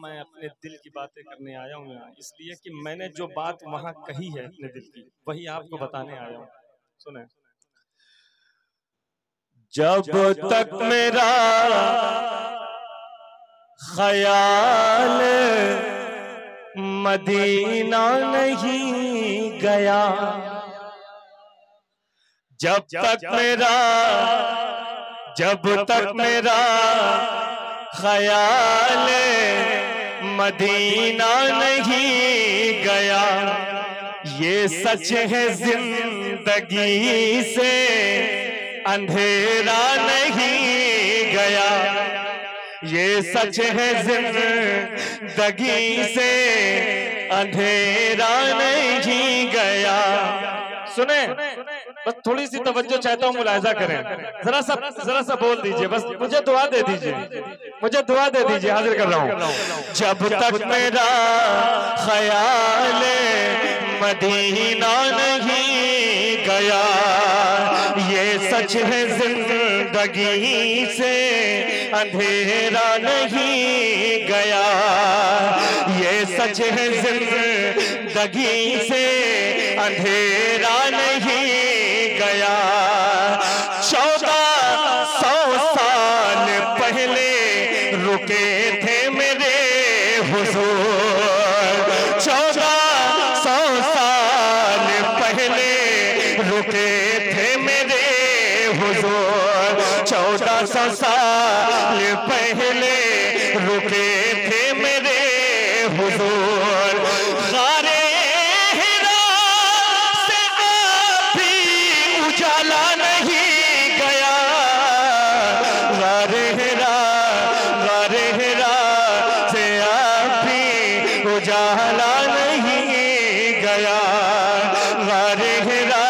मैं अपने दिल की बातें करने आया हूँ यहाँ, इसलिए कि मैंने जो बात वहां कही है अपने दिल की, वही आपको बताने आया हूँ। सुने। जब तक मेरा ख्याल मदीना नहीं गया, जब तक मेरा ख्याल मदीना नहीं गया, ये सच है जिंदगी से अंधेरा नहीं गया, ये सच है जिंदगी से अंधेरा नहीं गया। सुने, बस थोड़ी सी तवज्जो चाहता हूँ, मुलाहिजा करें। जरा सा बोल दीजिए, बस मुझे दुआ दे दीजिए, मुझे दुआ दे दीजिए, हाजिर कर रहा हूँ। जब तक मेरा ख्याल मदीना नहीं गया, ये सच है जिंदगी से अंधेरा नहीं गया, ये सच है जिंदगी से अंधेरा नहीं गया। 1400 साल पहले रुके थे मेरे हुजूर, 1400 साल पहले रुके थे मेरे हुजूर, 1400 साल पहले रुके थे मेरे हुजूर। गारे हिरा से अभी उजाला नहीं गया, गारे हिरा से अभी उजाला नहीं गया, गारे हिरा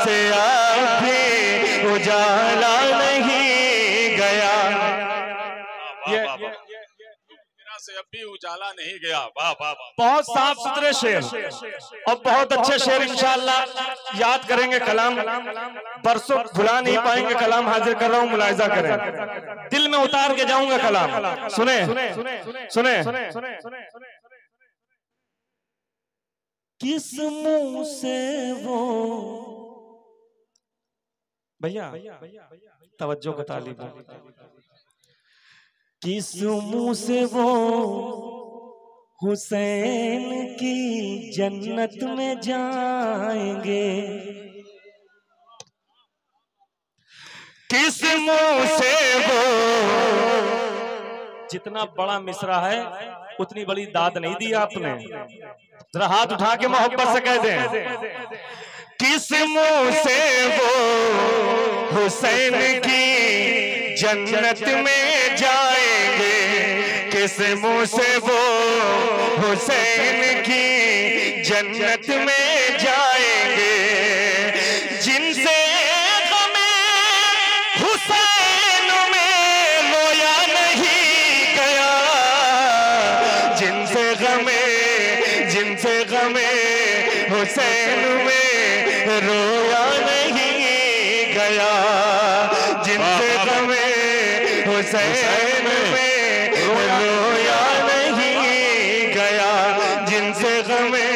से अभी उजाला नहीं गया। से अब भी उजाला नहीं गया। वाह वाह वाह, बहुत साफ सुथरे शेर और बहुत अच्छे शेर, इंशाअल्लाह याद करेंगे कलाम, बरसों भुला नहीं पाएंगे कलाम। हाजिर कर रहा हूँ, मुलाहिजा करें, दिल में उतार के जाऊंगा कलाम। सुने, किस मुंह से वो भैया तवज्जो का तालिब, किस मुंह से वो हुसैन की जन्नत में जाएंगे, किस मुंह से वो, जितना बड़ा मिसरा है उतनी बड़ी दाद नहीं दी आपने, जरा हाथ उठा के मोहब्बत से कह दें, किस मुंह से वो हुसैन की जन्नत में जाएंगे, किस मुंह से वो हुसैन की जन्नत में जाएंगे, जिनसे गमे हुसैन में रोया नहीं गया, जिनसे गमे हुसैन में रोया नहीं गया, जिनसे गमे हुसैन में रोया नहीं गया, जिनसे गमे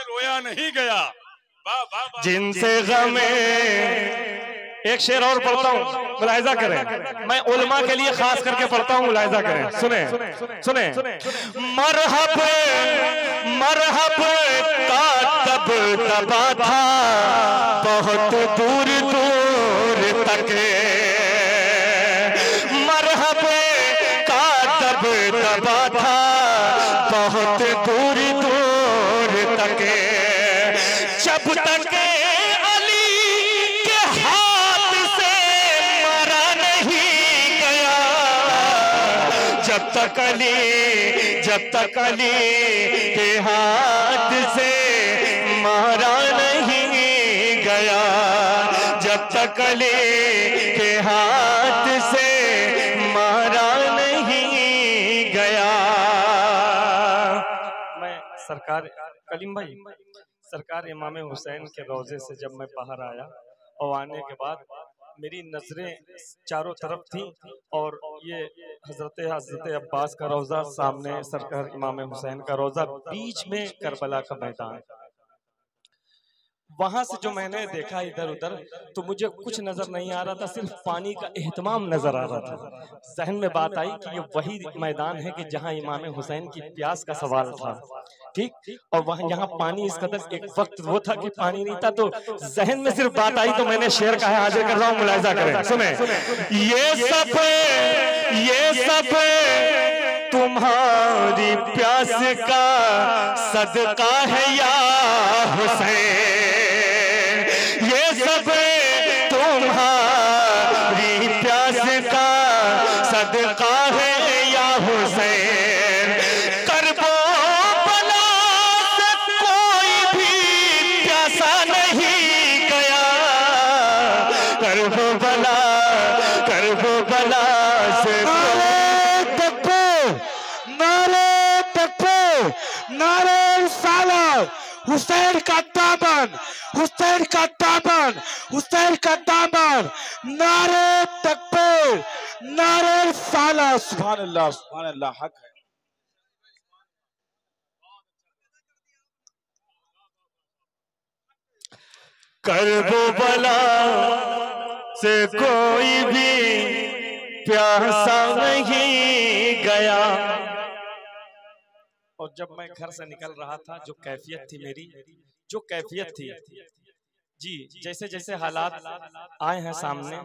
रोया नहीं गया। जिनसे गमे, एक शेर और पढ़ता हूँ, मुलाहिजा करें, मैं उलमा के लिए खास करके पढ़ता हूँ, मुलाहिजा करें। सुने, मरहब का तब दबा था बहुत दूर दूर तक, मरहब का तब दबा था बहुत दूर दूर तक, जब तक अली के हाथ से मारा नहीं गया, जब तक अली के हाथ से मारा नहीं गया, जब तक अली के हाथ से मारा नहीं गया। मैं सरकार कलीम भाई, सरकार इमाम हुसैन के रोजे से जब मैं बाहर आया और आने के बाद मेरी नजरें चारों तरफ थी और ये हजरत अब्बास का रोजा, सामने सरकार इमाम हुसैन का रोजा, बीच में करबला का मैदान। वहां से जो मैंने देखा इधर उधर तो मुझे कुछ नजर नहीं आ रहा था, सिर्फ पानी का एहतमाम नजर आ रहा था। जहन में बात आई कि ये वही मैदान है कि जहां इमाम हुसैन की प्यास का सवाल था, ठीक। और वहां यहाँ पानी इस कदर, एक वक्त वो था कि पानी नहीं था, तो जहन में सिर्फ बात आई तो मैंने शेर कहा, हाजिर कर रहा हूँ, मुलाहिजा करें, सुने। ये सब तुम्हारी प्यास का सदका है या हुसैन, ये सब तुम्हारी प्यास का सदका है या हुसैन। करबो बला से कोई भी प्यासा नहीं गया, करबो बला से नारे साला हुसैन का दामन, हुसैन का दामन, हुसैन का दामन, नारे तकबीर, नारे साला। सुभान अल्लाह, सुभान अल्लाह, हक है। करबला से कोई भी प्यासा नहीं गया। और जब मैं घर से निकल रहा था, जो कैफियत थी मेरी, जो कैफियत थी जी, जैसे जैसे हालात आए हैं सामने,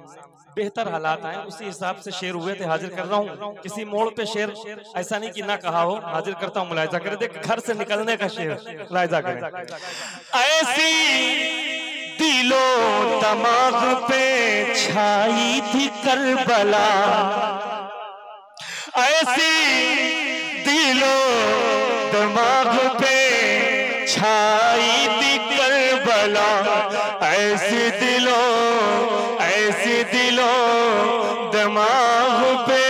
बेहतर हालात आए, उसी हिसाब से शेर हुए थे, हाजिर कर रहा हूँ। किसी मोड़ पे शेर ऐसा नहीं कि ना कहा हो, हाजिर करता हूँ, मुलाहिजा करें। देख, घर से निकलने का शेर, मुलाहिजा करें। ऐसी दिलो दिमाग पे छाई थी करबला, ऐसी दिलो दिमाग पे छाई थी करबला, ऐसी दिलो दिमाग पे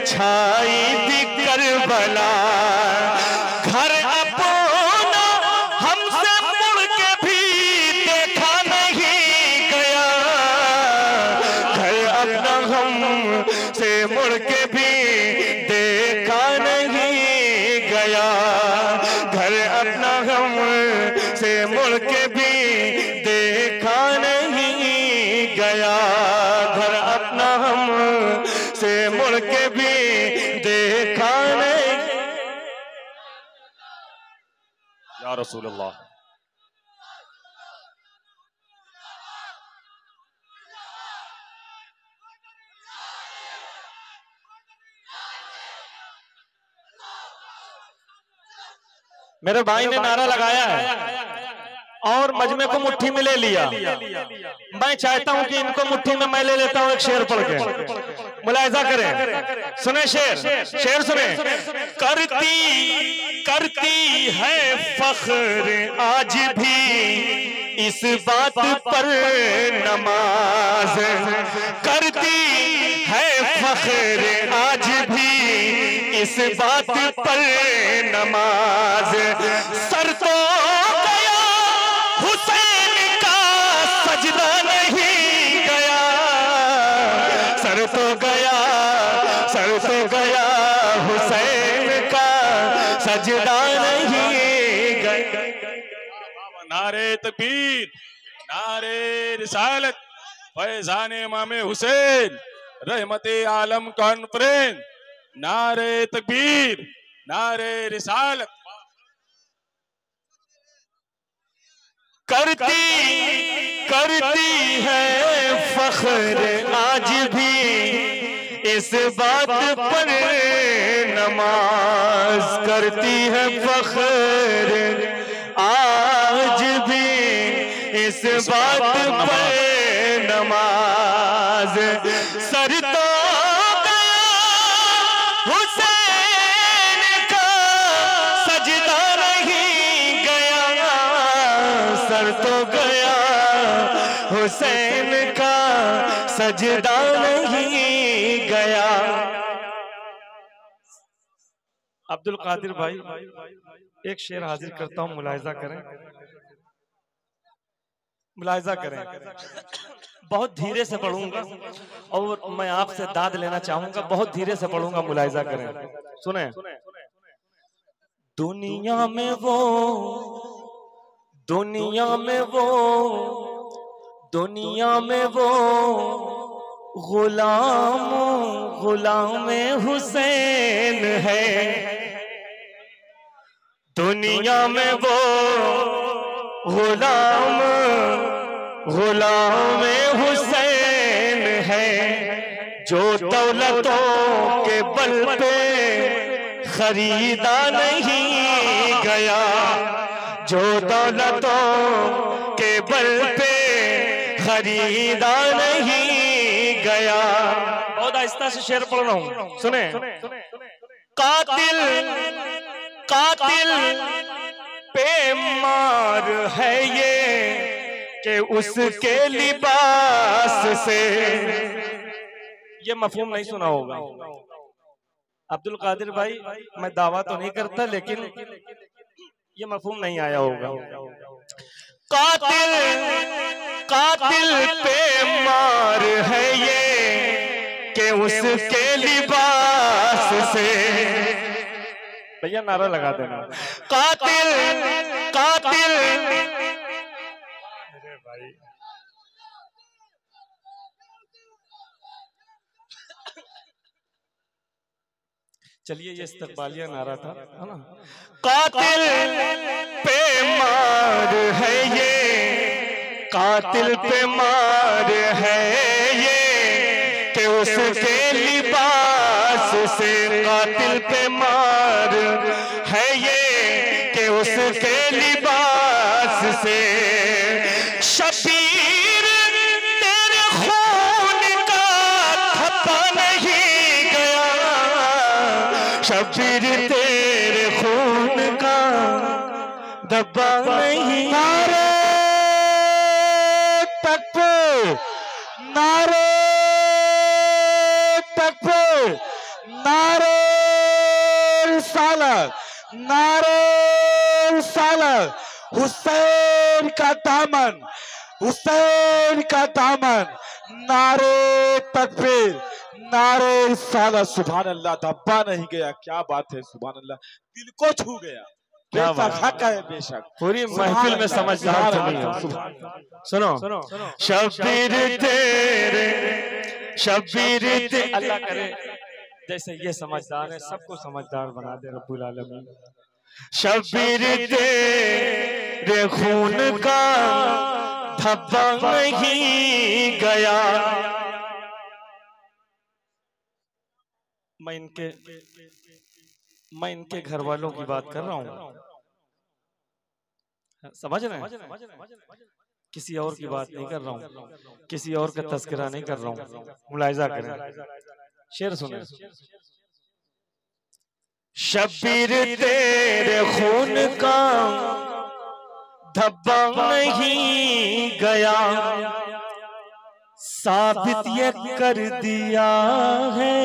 छाई थी करबला। घर अपना हमसे मुड़ के भी देखा नहीं गया, घर अपना हमसे मुड़ के भी देखा नहीं गया, घर अपना हमसे मुड़ के भी देखा नहीं गया, घर अपना हमसे मुड़ के भी देखा नहीं। या रसूल अल्लाह। मेरे भाई ने नारा लगाया है और मजमे को मुट्ठी में ले लिया। मैं चाहता हूं कि इनको मुट्ठी में मैं ले लेता हूं, एक शेर पढ़ के, मुलाहिजा करें, सुने शेर सुने। करती है फख्र आज भी इस बात पर नमाज, करती है फख्र आज भी इस बात पर नमाज। सर तो गया हुसैन का सजदा नहीं गया, सर तो गया हुसैन का सजदा नहीं गया। नारे तकबीर, नारे रिसालत, फैजान इमाम हुसैन, रहमते आलम कॉन्फ्रेंस, नारे तकबीर, नारे रिसालत। करती है फख्र आज भी इस बात पर नमाज, करती है फख्र आज भी इस बात पर नमाज। सर तो गया हुसैन का सजदा नहीं गया, सर तो गया हुसैन का सजदा नहीं गया। अब्दुल कादिर भाई एक शेर हाजिर करता हूं, मुलाहिजा करें। मुलाहिजा करें, बहुत धीरे से पढ़ूंगा और मैं आपसे दाद लेना चाहूंगा, बहुत धीरे से पढ़ूंगा, मुलाहिजा करें। सुने। दुनिया में वो, दुनिया में वो, दुनिया में वो गुलाम, गुलाम हुसैन है। दुनिया में वो गुलाम, गुलाम हुसैन है, जो दौलतों के बल पे खरीदा नहीं गया, जो दौलतों के बल पे खरीदा नहीं गया। बहुत आहिस्ता से शेर पढ़ रहा हूं, सुने। कातिल, कातिल पे मार है ये कि उसके लिबास से, ये मफहूम नहीं सुना होगा अब्दुल कादिर भाई, मैं दावा तो नहीं करता लेकिन ये मफहूम नहीं आया होगा। कातिल, कातिल पे मार है ये कि उसके लिबास से, भैया नारा लगा देना। कातिल, कातिल, अरे भाई चलिए, ये इस्तकबालिया नारा था, है ना। कातिल पे मार है ये, कातिल पे मार है ये कि उसके लिबास से, कातिल पे मार है ये कि उसके लिबास से। शबीर तेरे खून का थप्पा नहीं गया, शबीर तेरे खून का धब्बा नहीं। नारे तकबीर, नारे तकबीर, नारे रिसालत, नारे रिसालत। हुसैन का दामन, हुसैन का दामन, नारे तकबीर, नारे रिसालत। सुभान अल्लाह, धब्बा नहीं गया, क्या बात है, सुभान अल्लाह, दिल को छू गया। बेशक हक है, बेशक पूरी महफिल में समझदार है। सुनो, शबीर तेरे, शबीर तेरे, अल्लाह करे जैसे ये समझदार है सबको समझदार बना दे रब्बुल आलमीन। शबीर तेरे खून का धब्बा नहीं गया। मैं इनके घर वालों की बात कर रहा हूँ, समझ रहे हैं, किसी और की बात नहीं कर रहा हूँ, किसी और का तस्करा नहीं कर रहा हूँ। मुलाहिजा करें, शेर सुने। शबीर तेरे खून का धब्बा नहीं गया, साबित ये कर दिया है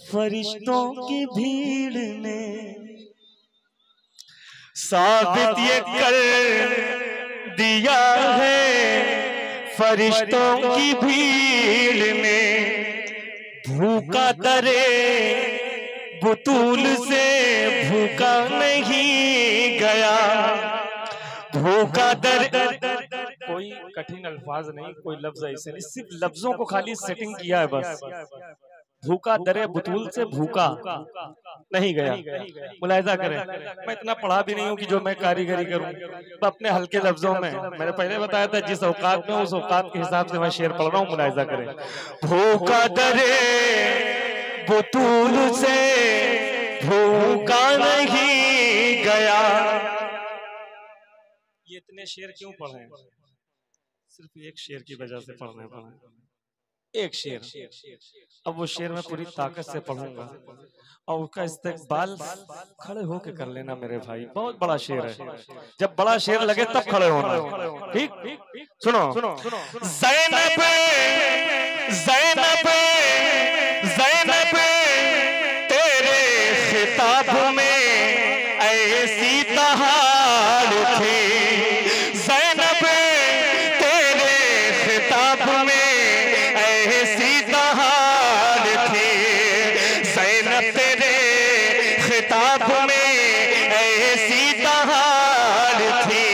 फरिश्तों की भीड़ ने, साबित ये कर दिया है फरिश्तों की भीड़ ने। भूखा दरे बुतूल से भूखा नहीं गया, भूखा दर, कोई कठिन अल्फाज नहीं, कोई लफ्ज ऐसे नहीं, सिर्फ लफ्जों को खाली सेटिंग किया है बस। भूखा दरे बुतूल से भूखा नहीं गया। मुलाहिजा करें, मैं इतना पढ़ा भी नहीं हूँ कि जो मैं कारीगरी करूँ, अपने हल्के लफ्जों में, मैंने पहले बताया था जिस औकात में उस औकात के हिसाब से मैं शेर पढ़ रहा हूँ। मुलाहिजा करें। भूखा दरे बुतूल से भूखा नहीं गया। ये इतने शेर क्यों पढ़े? सिर्फ एक शेर की वजह से पढ़ने पड़े, एक शेर। अब वो शेर मैं पूरी ताकत से पढ़ूंगा और उसका इस्तेकबाल खड़े होके कर लेना मेरे भाई। बहुत बड़ा शेर है, जब बड़ा शेर लगे तब खड़े होना। ठीक, सुनो। ज़ैनब, ज़ैनब, ज़ैनब तेरे खिताब में ऐसी तहार थी, ज़ैनब ज़ैनब तेरे खिताब में ऐसी बहार थी,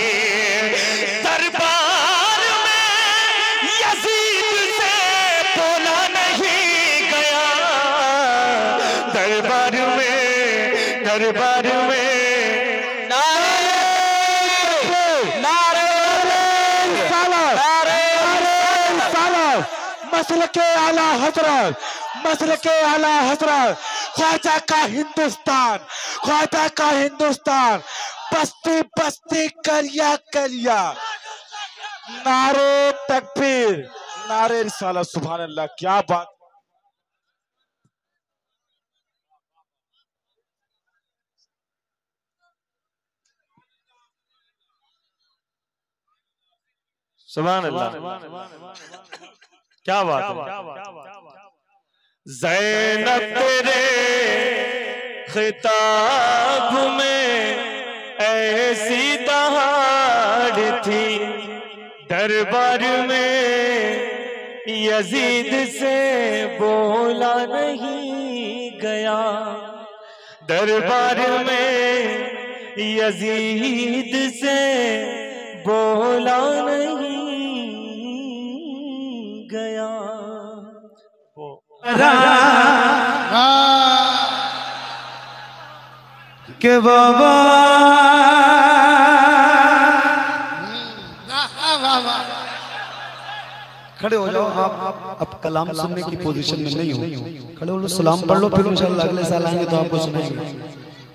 दरबार में यजीद से बोला नहीं गया, दरबार में मसल के आला हजरत, मसल के आला हजरत, ख्वाजा का हिंदुस्तान, ख्वाजा का हिंदुस्तान, बस्ती बस्ती करिया करिया, नारे तकबीर, नारे रिसालत, सुभान अल्लाह, क्या बात। सुभान अल्लाह, क्या बात है। ज़ैनब तेरे खिताब में ऐसी दहाड़ थी, दरबार में यजीद से बोला नहीं गया, दरबार में यजीद से बोला नहीं गया। के बाबा खड़े हो जाओ आप, अब कलाम सुनने की पोजीशन में नहीं हो, खड़े हो लो, सलाम पढ़ लो, फिर इंशाल्लाह अगले साल आएंगे तो आपको सुनाएंगे।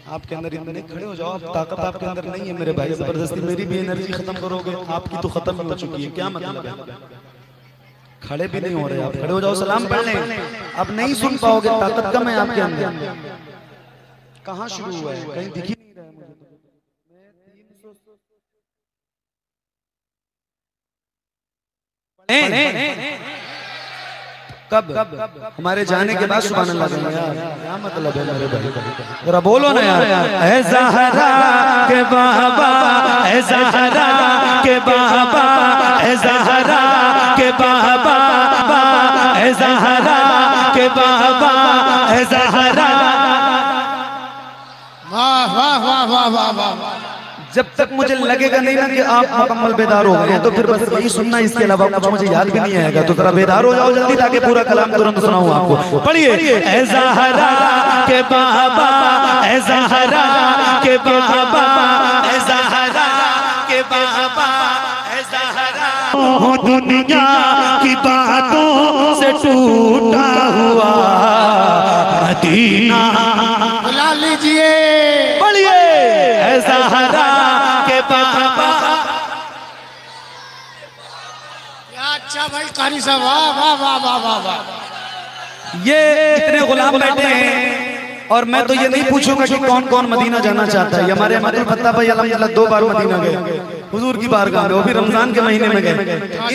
आपके अंदर इतने खड़े हो जाओ, आप ताकत आपके अंदर नहीं है मेरे भाई, जबरदस्ती मेरी भी एनर्जी खत्म करोगे, आपकी तो खत्म हो चुकी है, क्या मतलब है? खड़े भी नहीं हो रहे आप, खड़े हो जाओ, सलाम पढ़ लें, अब नहीं सुन पाओगे, ताकत कम है आपके अंदर। कहाँ शुरू हुआ है, कहीं दिखी नहीं रहा है मुझे तो। कब हमारे जाने के बाद सुभान अल्लाह यार, क्या मतलब है मेरे भाई, जरा बोलो ना यार। ऐ ज़हरा के बाबा, ऐ ज़हरा के बाबा, ऐ ज़हरा के बाबा, ऐ ज़हरा के बाबा, ऐ ज़हरा। वाह वाह वाह वाह वाह वाह। जब तक मुझे लगेगा नहीं ना कि आप मुकम्मल बेदार हो गए तो फिर बस यही सुनना, इसके अलावा कुछ मुझे याद भी नहीं आएगा, तो जरा बेदार हो जाओ जल्दी ताकि पूरा कलाम तुरंत सुनाऊं आपको। पढ़िए, ऐ ज़हरा के बाबा, ऐ ज़हरा के बाबा, ऐ ज़हरा के बाबा, ऐ ज़हरा। ओ दुनिया की बातों से टूटा हुआ मदीना बुला लीजिए, पढ़िए, ऐ ज़हरा के बाबा। अच्छा भाई कारी साहब, वाह वाह वाह वाह वाह वाह। ये इतने गुलाम बैठे हैं और मैं तो ये नहीं पूछूंगा कि कौन कौन मदीना जाना चाहता है। हमारे अब्दुल फत्ता भाई अल्हम्दुलिल्लाह 2 बार मदीना गए हुजूर की बारगाह में, वो भी रमजान के महीने में गए।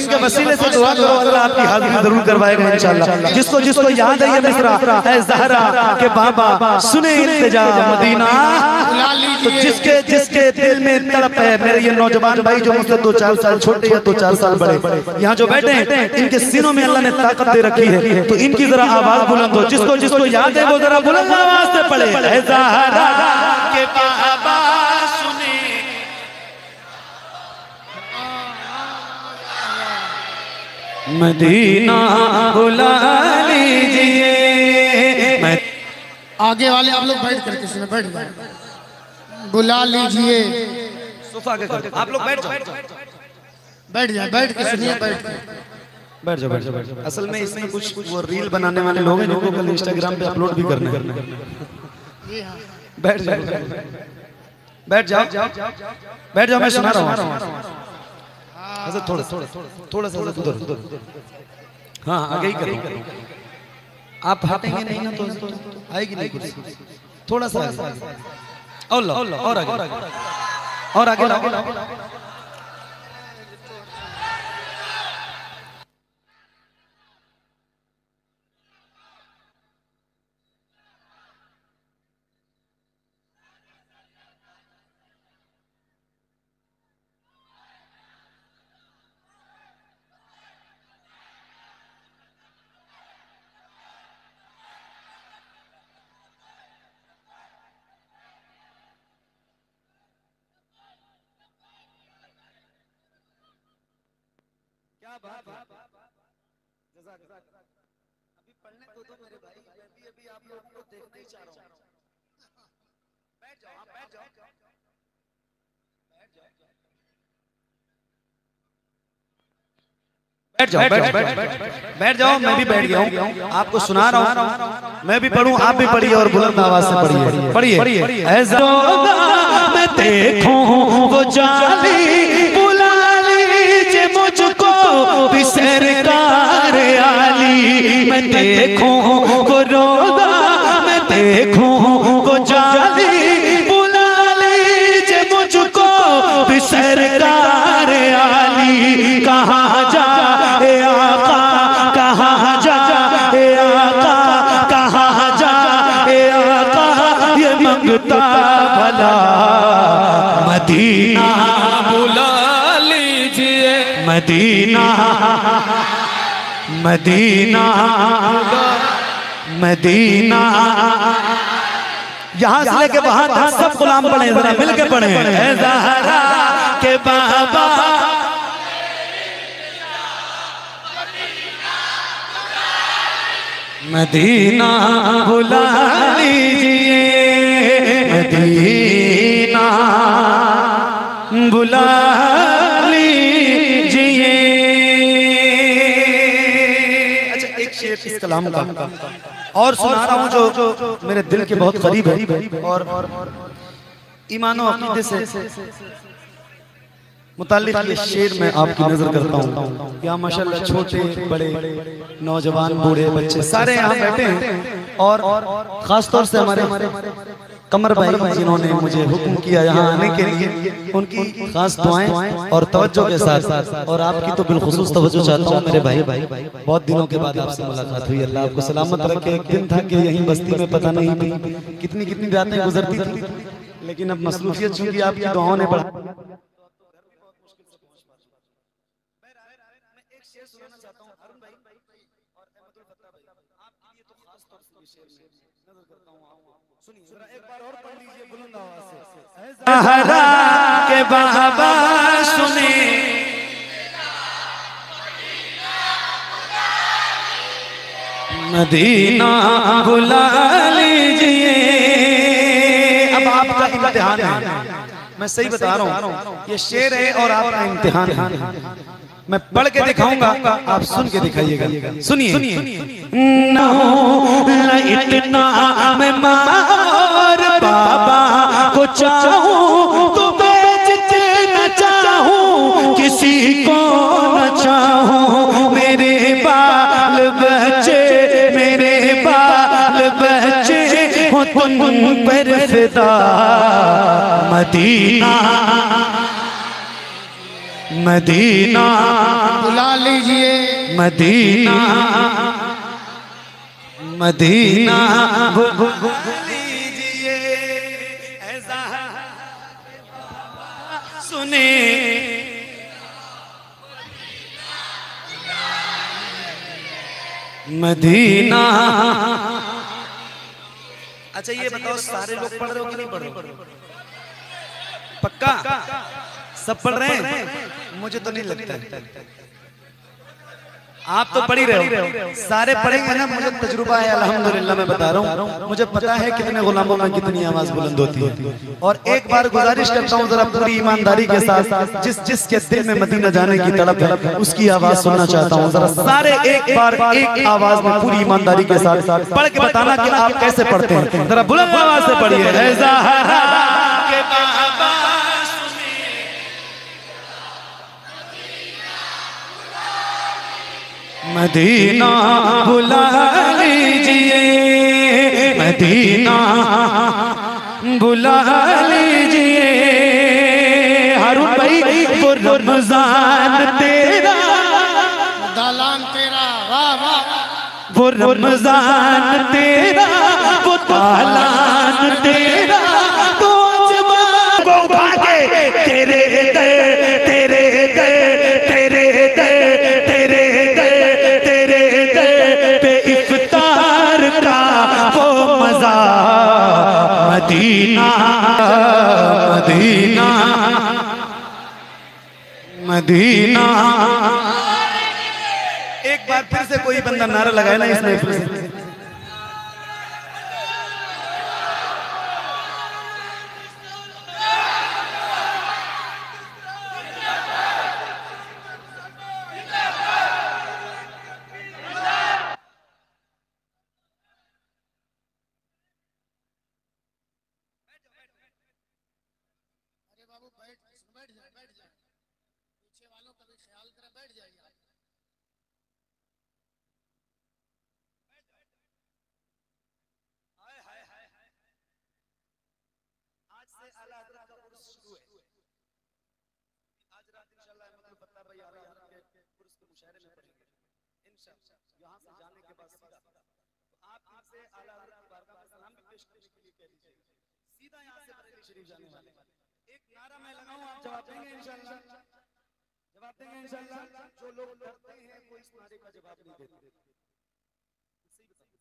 इनके वसीले से दुआ करो, अल्लाह आपकी हाजिरी जरूर करवाएगा इंशाल्लाह। जिसको जिसको याद है ये मिसरा, ऐ ज़हरा के बाबा सुने इल्तिजा मदीना, तो जिसके जिसके दिल में तड़प है, मेरे ये नौजवान भाई जो मुझसे 2-4 साल छोटे या 2-4 साल बड़े यहाँ जो बैठे हैं, इनके सीनों में अल्लाह ने ताकत दे रखी है, तो इनकी जरा आवाज बुलंद हो। जिसको जिसको याद है वो जरा बुलंद आवाज से पढ़े, ऐ ज़हरा के बाबा सुने। मदीना बुला लीजिए। आगे वाले आप लोग बैठ कर, किसी ने बैठ जाए, बुला लीजिए। सोफा के कर, आप लोग बैठ जाओ, बैठ जाए, बैठ के सुनिए, बैठ के बैठ जाओ, बैठ जाओ। असल में इसमें कुछ वो रील बनाने वाले लोग हैं जिनको कल इंस्टाग्राम पे अपलोड भी करना है। बैठ जाओ, बैठ जाओ, बैठ जाओ, मैं सुना रहा हूँ। थोड़ा सा उधर, हाँ आगे ही करो, आप हटेंगे नहीं ना तो आएगी नहीं कुछ, थोड़ा सा और आगे। अभी पढ़ने को तो मेरे भाई, मैं भी अभी आप लोगों को देखना ही चाह रहा हूँ। बैठ जाओ, आप बैठ जाओ, बैठ जाओ, मैं भी बैठ गया हूँ, आपको सुना रहा हूँ, मैं भी पढ़ूं, आप भी पढ़िए और बुलंद आवाज से पढ़िए। ऐसा मैं देखूं वो जाली, बुला लीजिए मुझको भी सरकार आली। मैं देखूं वो रोदा, मैं देखूं वो जाली, बुला लीजिए मुझको भी सरकार आली। कहाँ जा आका, कहाँ जा आका, कहाँ जा आका, ये मंगता भला मदीना बुला लीजिए, मदीना मदीना मदीना। यहाँ से लेके वहां तक सब गुलाम पढ़े, जरा मिल के पढ़े। ज़हरा के बाबा मदीना बुला लीजिए, मदीना बुला लीजिए। अच्छा, एक शेर इस कलाम का और सुना रहा हूँ जो मेरे दिल के बहुत करीब है और ईमान और अकीदे से मुताल्लिक ये शेर मैं आपकी नजर करता हूँ। यहाँ माशाल्लाह छोटे बड़े नौजवान बूढ़े बच्चे सारे यहाँ बैठे हैं और खास तौर से हमारे कमर भाई जिन्होंने मुझे हुक्म किया यहाँ आने के लिए, उनकी खास दुआएं और तवज्जो के साथ, और आपकी तो बिलखुसूस तवज्जो चाहता हूँ मेरे भाई। बहुत दिनों के बाद आपसे मुलाकात हुई, अल्लाह आपको सलामत रखे। एक दिन था कि यहीं बस्ती में पता नहीं कितनी रातें गुजरती थी, लेकिन अब मसरूफियत चूंकि आपकी दुआओं ने बढ़ा। ज़हरा के बाबा सुने, मदीना बुला लीजिए। अब आपका इम्तिहान है, मैं सही बता रहा हूँ, ये शेर है और आपका इम्तिहान है। मैं पढ़ के दिखाऊंगा, आप सुन के दिखाइएगा। सुनिए। इतना मैं मार बाबा को चाहूं तो बेचते न चाहूं, किसी को न चाहूं। मेरे बाल बच्चे, मेरे बाल बच्चे हो तुम पर फिदा। मदीना मदीना बुला लीजिए, मदीना मदीना बुला लीजिए। ऐसा सुने, मदीना। अच्छा ये बताओ, सारे लोग पढ़ रहे हो कि नहीं पढ़ रहे हो? पक्का सब पढ़ रहे हैं? मुझे तो नहीं लगता। आप तो पढ़ ही रहे हो, सारे पढ़ेंगे ना। मुझे तजुर्बा है अल्हम्दुलिल्लाह, मैं बता रहा हूँ, मुझे पता है कितने गुलामों में कितनी आवाज बुलंद होती है। और एक बार गुजारिश करता हूँ, जरा पूरी ईमानदारी के साथ, जिसके दिल में मदीना जाने की तड़प है उसकी आवाज सुनना चाहता हूँ। जरा सारे एक बार एक आवाज में पूरी ईमानदारी के साथ पढ़ के बताना कि आप कैसे पढ़ते हैं। जरा बुलंद आवाज से पढ़िए। मदीना बुला लीजिए, मदीना बुला लीजिए। हारून भाई, वो रमजान तेरा, दालान तेरा, वाह वाह। वो रमजान तेरा, वो दालान तेरा, तो जवान को उठा के तेरे दर, तेरे दर, तेरे दर, तेरे मदीना मदीना मदीना बार फिर से कोई बंदा नारा लगाए ना इसमें फिर से। यहाँ से जाने के बाद सीधा तो आप इनसे आला हज़रत की बारगाह में सलाम भी पेश करने के लिए कह दीजिए। सीधा यहाँ से बरेली शरीफ जाने वाले एक नारा मैं लगाऊं, आप जवाब देंगे इंशाअल्लाह। जवाब देंगे इंशाअल्लाह। जो लोग डरते हैं वो इस नारे का जवाब नहीं देते। सही बताइए।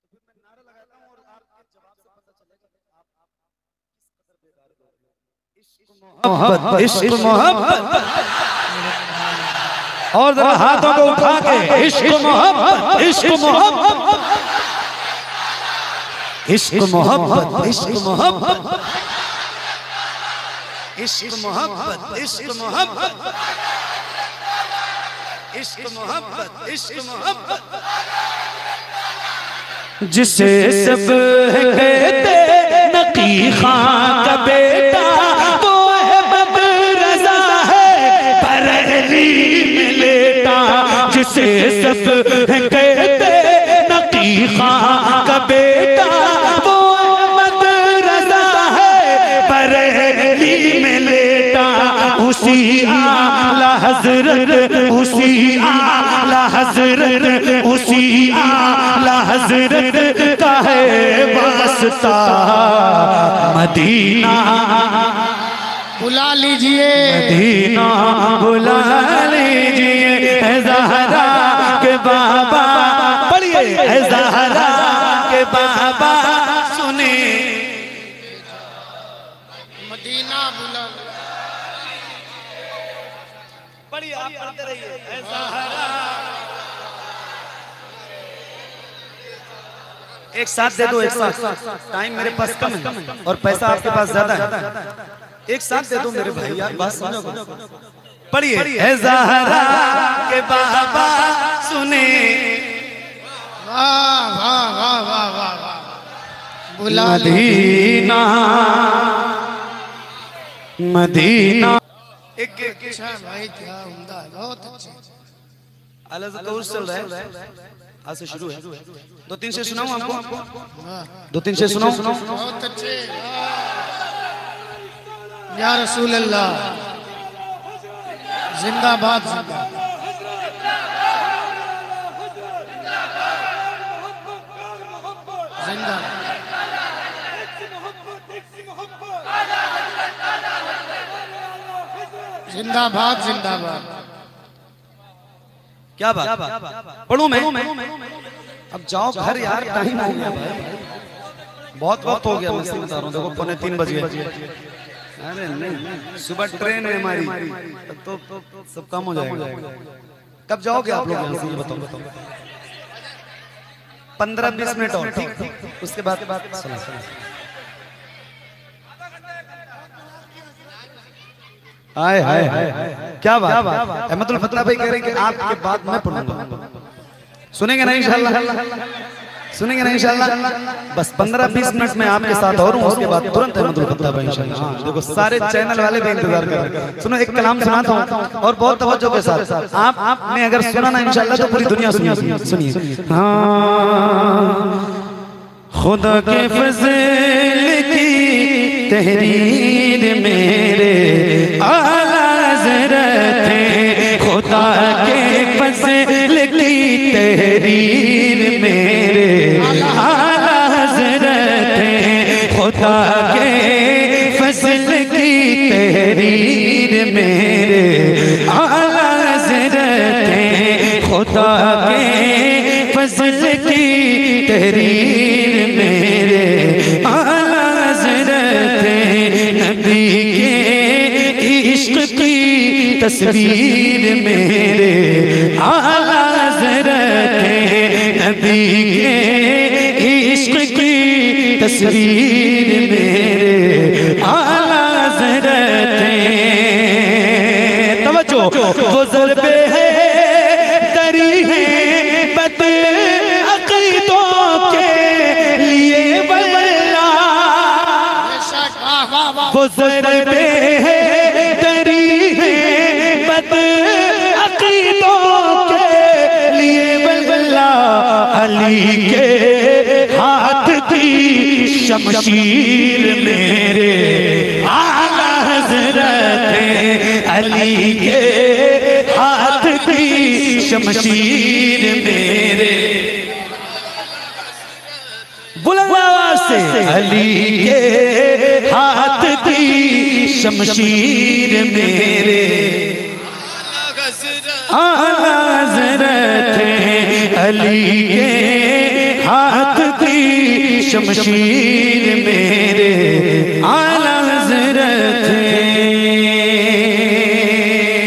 तो फिर मैं नारा लगाता हूं और आपके जवाब से पता चलेगा कि आप किस कदर बेदार हो। इश्क मोहब्बत, इश्क मोहब्बत, और जरा हाथों को उठा के इश्क मोहब्बत, इश्क मोहब्बत, इश्क मोहब्बत, इश्क मोहब्बत, इश्क मोहब्बत, इश्क मोहब्बत, इश्क मोहब्बत, इश्क मोहब्बत, जिसे सब कहते नकी खां का बेटा वो है बदरज़ा है बरेली में लेटा। जिसे सब कहते नकी खां का बेटा वो है बदरज़ा है बरेली में लेटा। उसी आला हज़रत, उसी आला हज़रत, उसी आला हज़रत का है वास्ता मदीना। बुला लीजिए, मदीना बुला लीजिए, है ज़हरा के बाबा, पढ़िए, है ज़हरा के बाबा सुने। मदीना बुला, पढ़िए, आप पढ़ते रहिए, है ज़हरा। एक साथ दे दो, एक साथ, टाइम मेरे पास कम है और पैसा आपके पास ज्यादा है। एक साथ दे दो मेरे भाई, यार बात समझो। पढ़िए, है ज़हरा के बाबा सुने। वाह वाह वाह वाह वाह वाह, बुला मदीना मदीना। एक अच्छा भाई, क्या उम्दा है, बहुत अच्छे। अलग कोर्स चल रहा है, आज से शुरू है। दो तीन से सुनाऊं आपको, दो तीन से सुनाऊं। बहुत अच्छे, या रसूल अल्लाह, जिंदाबाद जिंदाबाद। जिंदाबाद जिंदाबाद। क्या बात, पढ़ूं मैं? अब जाओ घर यार, टाइम हो गया भाई, बहुत वक्त हो गया। मैं बता रहा हूँ, देखो 2:45 बज गए। अरे नहीं, सुबह ट्रेन है हमारी, तो सब काम हो जाएगा। कब जाओगे आप लोग यहाँ से, ये बताओ। 15-20 मिनट और, ठीक, उसके बाद सुनो। हाय हाय हाय, क्या बात। अहमदुल फतह भाई कह रहे हैं कि आपके बाद मैं पढ़ूंगा। सुनेंगे ना इंशाल्लाह, सुनेंगे ना इंशाल्लाह। बस 15-20 मिनट में आपके साथ और हूँ, उसके बाद तुरंत अहमदुल फतह भाई इंशाल्लाह। देखो सारे चैनल वाले भी इंतजार कर रहे हैं। सुनो, एक कलाम सुनाता हूँ और बहुत तवज्जो के साथ। आपने अगर सुना ना इंशाल्लाह तो पूरी दुनिया सुनिए। खुदा के फज़ल की तहरीर मेरे आला हज़रत है। खुदा के फज़ल की तहरीर मेरे आला हज़रत है। खुदा के फज़ल की तहरीर मेरे आला हज़रत है। खुदा के फज़ल की तहरीर मेरे आला हज़रत है। नबी के इश्क़ की तस्वीर मेरे आला नबी के इश्क की तस्वीर मेरे आला हज़रत हैं। तवज्जो, वो ज़रबे है तरी है बद अक़ीदों के लिए वल्ला, वो ज़रबे है तरी है बद अक़ीदों के लिए वल्ला, अली के हाथ की शमशीर मेरे आला हज़रत हैं। अली के हाथ की शमशीर मेरे, बुलंद आवाज से, अली के हाथ की शमशीर मेरे आला हज़रत हैं। अली के हाथ की शमशीर मेरे आला हज़रत हैं।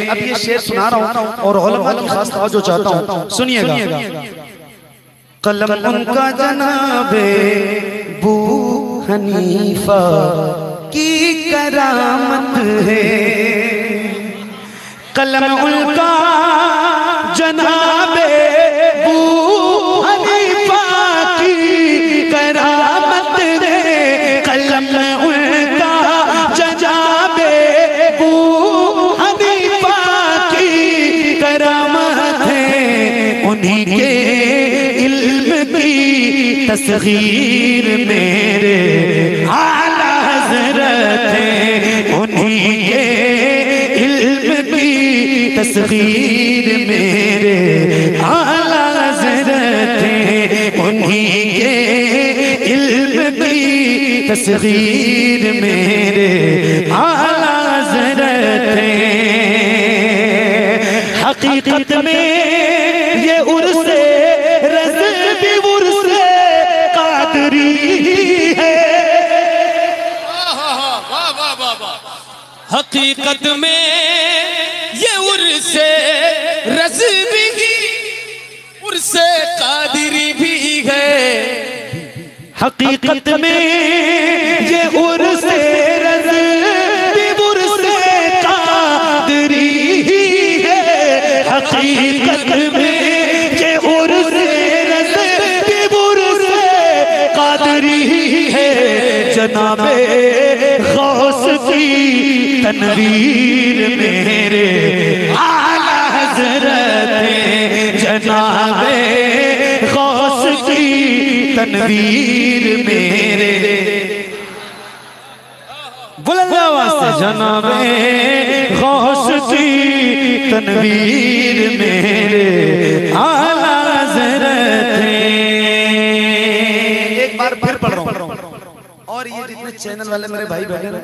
अब ये शेर सुना रहा हूँ और उलमा की खास तवज्जो चाहता हूँ, सुनिएगा। कलम उनका जनाबे बू हनीफा की करामत है, कलम उनका जनाबे बू हनीफा की करामत है, कलम उनका जनाबे बू हनीफा की करामत है। उन्हीं के इल्म की तस्गीर मेरे आला हज़रत हैं। उन्हीं के इल्म की तस्गीर मेरे आला हज़रत हैं। उन्हीं के इल्म की तस्गीर मेरे आला हज़रत हैं। हकीकत में ये उर्से रज़्बी उर्से कादरी है, हकीकत में ये उर्से रज़्बी उर्से कादरी भी है। हकीकत में ये उर्से रज़्बी उर्से कादरी है। हकीकत में ये उर्से रज़्बी उर्से कादरी है। जनाबे गौस की तनवीर मेरे आला हज़रत हैं। जनाबे गौस की तनवीर मेरे, बुलंद आवाज से, जनाबे गौस की तनवीर मेरे आला हज़रत हैं। एक बार फिर पढ़ रहा हूँ, और ये जितने चैनल वाले मेरे भाई बहन,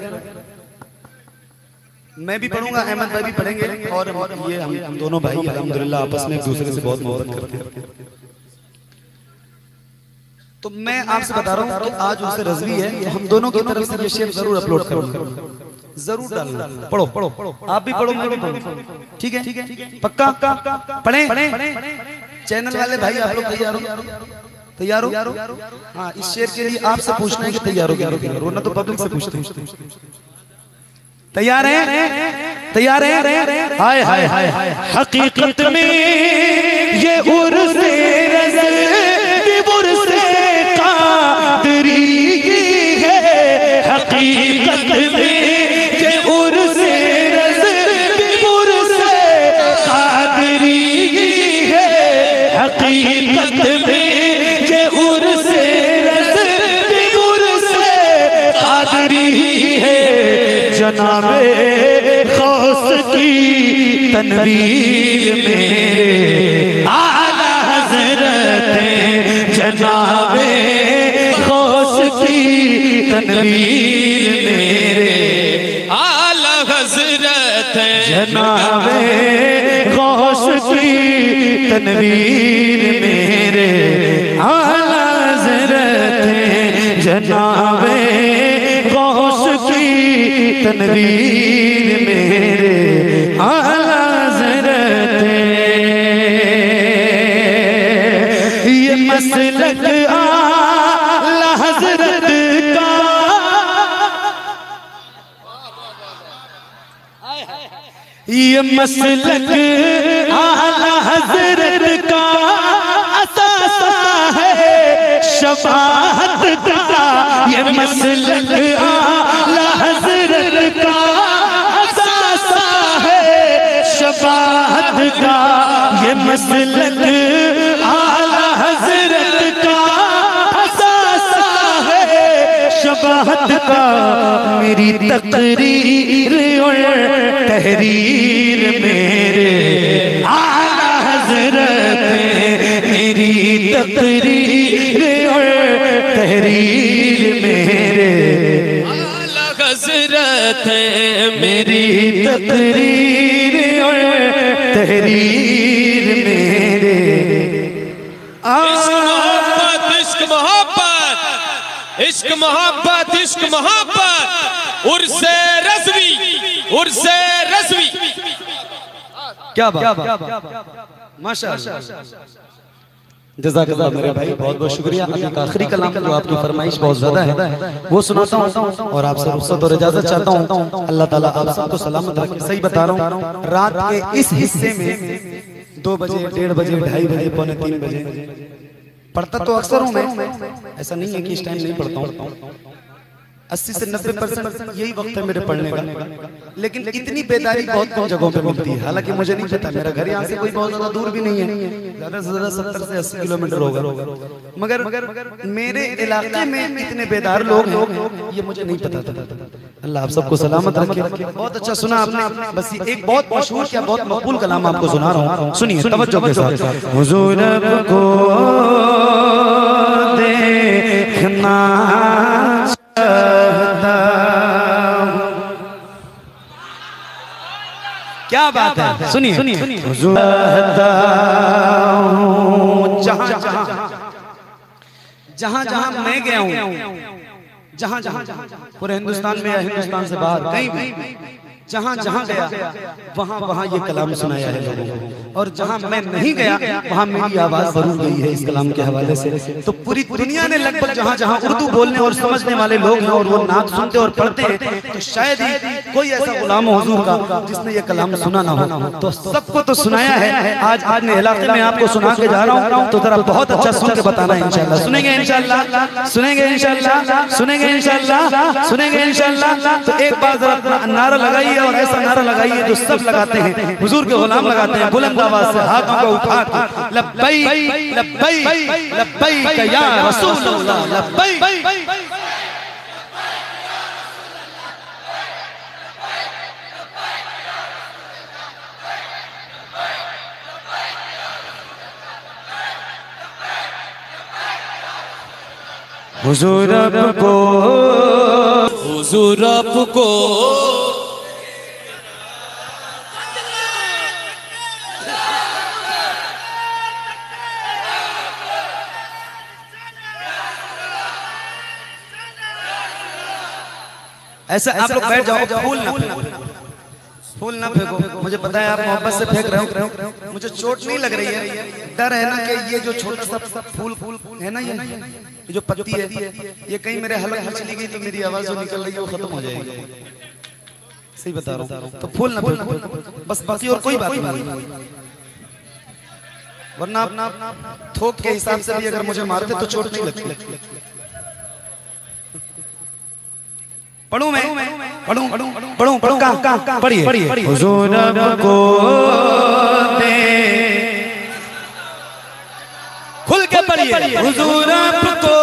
मैं भी पढ़ूंगा, अहमद भाई भी पढ़ेंगे, और ये हम दोनों भाई अल्हम्दुलिल्लाह आपस में एक दूसरे से बहुत मोहब्बत करते हैं। तो मैं आपसे बता रहा हूँ कि आज उनसे रज़वी है, तो हम दोनों की तरफ से ये शेर जरूर अपलोड करूंगा, जरूर डालना। पढ़ो पढ़ो, आप भी पढ़ो, मैं भी पढ़ूं, ठीक है? पक्का पढ़ें? चैनल वाले भाई आप लोग तैयार हो? तैयार हो? हाँ, इस शेर के लिए आपसे पूछना है कि तैयार हो, वरना तो पब्लिक से पूछते हैं। तैयार हैं? तैयार हैं? हाय हाय हाय हाय। हकीकत में ये उर्से रज़्बी उर्से कादरी है। हकीकत में ये उर्से रज़्बी उर्से कादरी है। हकीकत में ये उर्से रज़्बी उर्से कादरी है। जनाबे गौस की तनवीर मेरे आला हज़रत हैं। जनाबे गौस की तनवीर मेरे आला हज़रत हैं। जनाबे गौस की तनवीर मेरे आला हज़रत हैं। जनाबे गौस की तनवीर मेरे आला हज़रत हैं। ये मस ये मसलक आला हजरत का असासा है शफाअत का। ये मसलक आला हजरत का असासा है शफाअत का। ये मसलक आला हजरत का असासा है शफाअत का। मेरी तकरीर और तहरीर मेरे आला हजरत मेरी तकरीर और तहरीर मेरे आला हज़रत मेरी तकरीर और तहरीर मेरे इश्क मोहब्बत इश्क मोहब्बत इश्क मोहब्बत उर्से रज़वी उर्से रज़वी। क्या बात माशाअल्लाह जज़ाकल्लाह मेरे भाई, बहुत बहुत शुक्रिया। अभी का आखिरी कलाम जो आपकी फरमाइश बहुत ज्यादा है वो सुनाता हूँ और आपसे रुख़्सत और इजाजत चाहता हूँ। अल्लाह ताला आप सबको सलामत रखे। सही बता रहा हूँ, रात के इस हिस्से में 2 बजे 1:30 बजे 2:30 बजे 2:45 बजे पढ़ता तो अक्सर हूँ मैं, ऐसा नहीं है कि इस टाइम नहीं पढ़ता हूँ। 80 से 90% यही वक्त है मेरे पढ़ने का, लेकिन इतनी बेदारी बहुत कम जगहों पे मिलती है। हालांकि मुझे नहीं पता, मेरा घर यहाँ से कोई बहुत ज्यादा दूर भी नहीं है, ज्यादा से ज्यादा 70 से 80 किलोमीटर होगा, मगर मेरे इलाके में इतने बेदार लोग हैं ये मुझे नहीं पता था। अल्लाह आप सबको सलामत रखे। बहुत अच्छा सुना आपने। बस एक बहुत मशहूर क्या बहुत मकबूल कलाम आपको सुना रहा हूँ, सुनिए तवज्जो के साथ। हुजूर को देखना क्या बात है, सुनिए जहां जहां मैं गया हूं, जहां जहां पूरे हिंदुस्तान में या हिंदुस्तान से बाहर कहीं भी जहां जहां गया वहां वहां ये कलाम सुनाया है लोगों को। और जहां मैं नहीं गया वहां मेरी आवाज जरूर गई है इस कलाम के हवाले से। तो पूरी दुनिया ने लगभग जहां जहां उर्दू बोलने और समझने वाले लोग हैं और वो नात सुनते और पढ़ते हैं, तो शायद ही कोई ऐसा गुलाम हो हुजूर का जिसने ये कलाम सुना ना हो। तो सबको तो सुनाया है, आज अपने इलाके में आपको सुना के जा रहा हूँ, तो जरा बहुत अच्छा सुन के बताना है इंशाल्लाह। सुनेंगे इंशाल्लाह, सुनेंगे इंशाल्लाह, सुनेंगे इंशाल्लाह, सुनेंगे इंशाल्लाह। तो एक बार जरा नारा लगाइए और ऐसा नारा लगाइए जो सब लगाते हैं, हुजूर के गुलाम लगाते हैं, बुलंद आवाज से हाथों को उठा के लब्बैक लब्बैक लब्बैक या रसूलल्लाह लब्बैक। हुजूर आपको ऐसा आप लोग बैठ जाओ, फूल ना फेंको। मुझे पता है आप मोहब्बत से फेंक रहे हो, मुझे चोट नहीं लग रही है। डर है ना कि ये जो छोटा सा फूल है ना, ये जो पत्ती है ये कहीं मेरे हलक में चली गई तो मेरी आवाज जो निकल रही है वो खत्म हो जाएगी। सही बता रहा हूँ, तो फूल ना फेंको बस, बाकी और कोई बात नहीं। वरना अपना थोक के हिसाब से भी अगर मुझे मारते तो चोट नहीं लगती। पढ़ूं मैं, पढ़ूं कहाँ पढ़िए। हुजूर आपको दे, खुल के पढ़िए। हुजूर आपको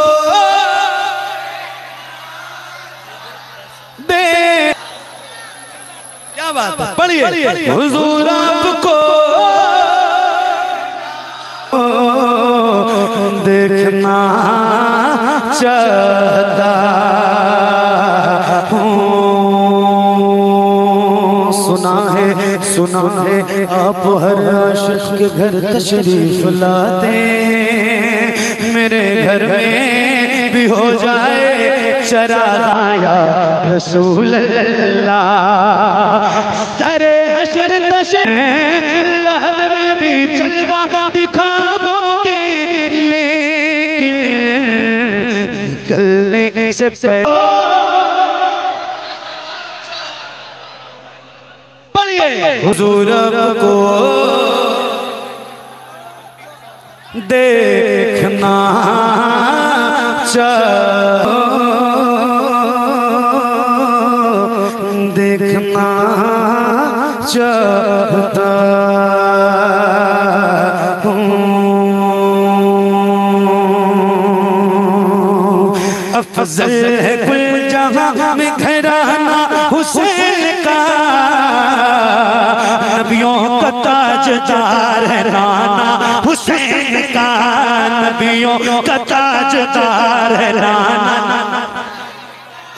दे, क्या बात है, पढ़िए। हुजूर आपको देखना चाहता सुना है आप हर आशिक के घर तशरीफ लाते, मेरे घर में भी हो जाए शराया रसूल अल्लाह। तेरे हशर तशरीफ में भी चलवा दिखाओगे, निकलने से पहले हुजूर को देखना देखना चाहता अफजल है कुल जहां में घराना हुसैन का, नबियों का ताजदार है राना हुसैन का, नबियों का ताजदार है राना।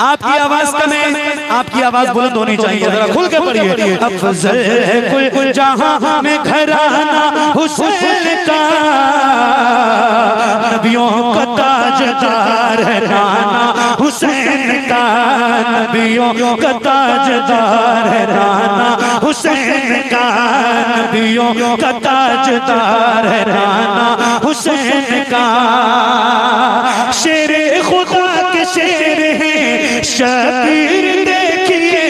आपकी आवाज कम है, आपकी आवाज बुलंद होनी चाहिए, जरा खुल के पढ़िए। अफजल है कुल जहां में घराना हुसैन का, नबियों का ताजदार है राना हुसैन का, नबियों का ताजदार है राना हुसैन का, नबियों का ताजदार है राना हुसैन का। शेर खुदा के शेर हैं शबीर देखिए,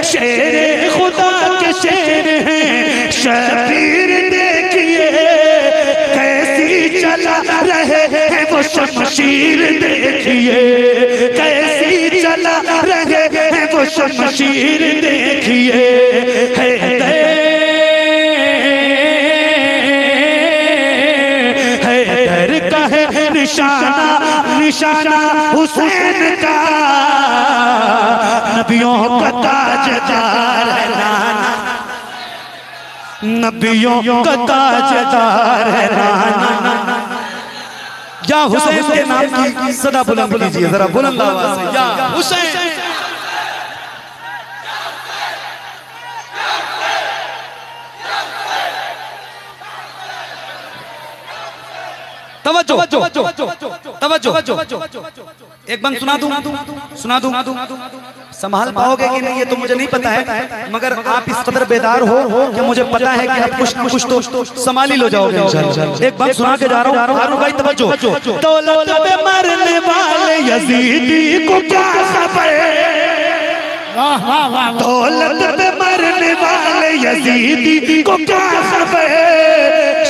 शेर खुदा के शेर हैं शबीर देखिए, कैसी चला रहे हैं वो शमशीर देखिए, कैसी चला रहे हैं वो शमशीर देखिए। हैदर का है निशाना निशाना हुसैन का, नबियों का ताजदार है राना, नबियों का ताजदार है राना। या हुसैन के नाम की सदा बुलंद कीजिए, जरा बुलंद आवाज से, या हुसैन। तवज्जो तवज्जो, एक बंद सुना दूं, संभाल पाओगे कि नहीं ये तो मुझे नहीं पता है, मगर आप इस कदर बेदार हो कि मुझे पता है कि आप कुछ तो संभाल ही लो जाओगे इंशाल्लाह। एक बंद सुना के जा रहा हूँ हारून भाई, तवज्जो। दौलत पे मरने वाले यजीदी को क्या खबर, दौलत पे मरने वाले यजीदी को क्या खबर,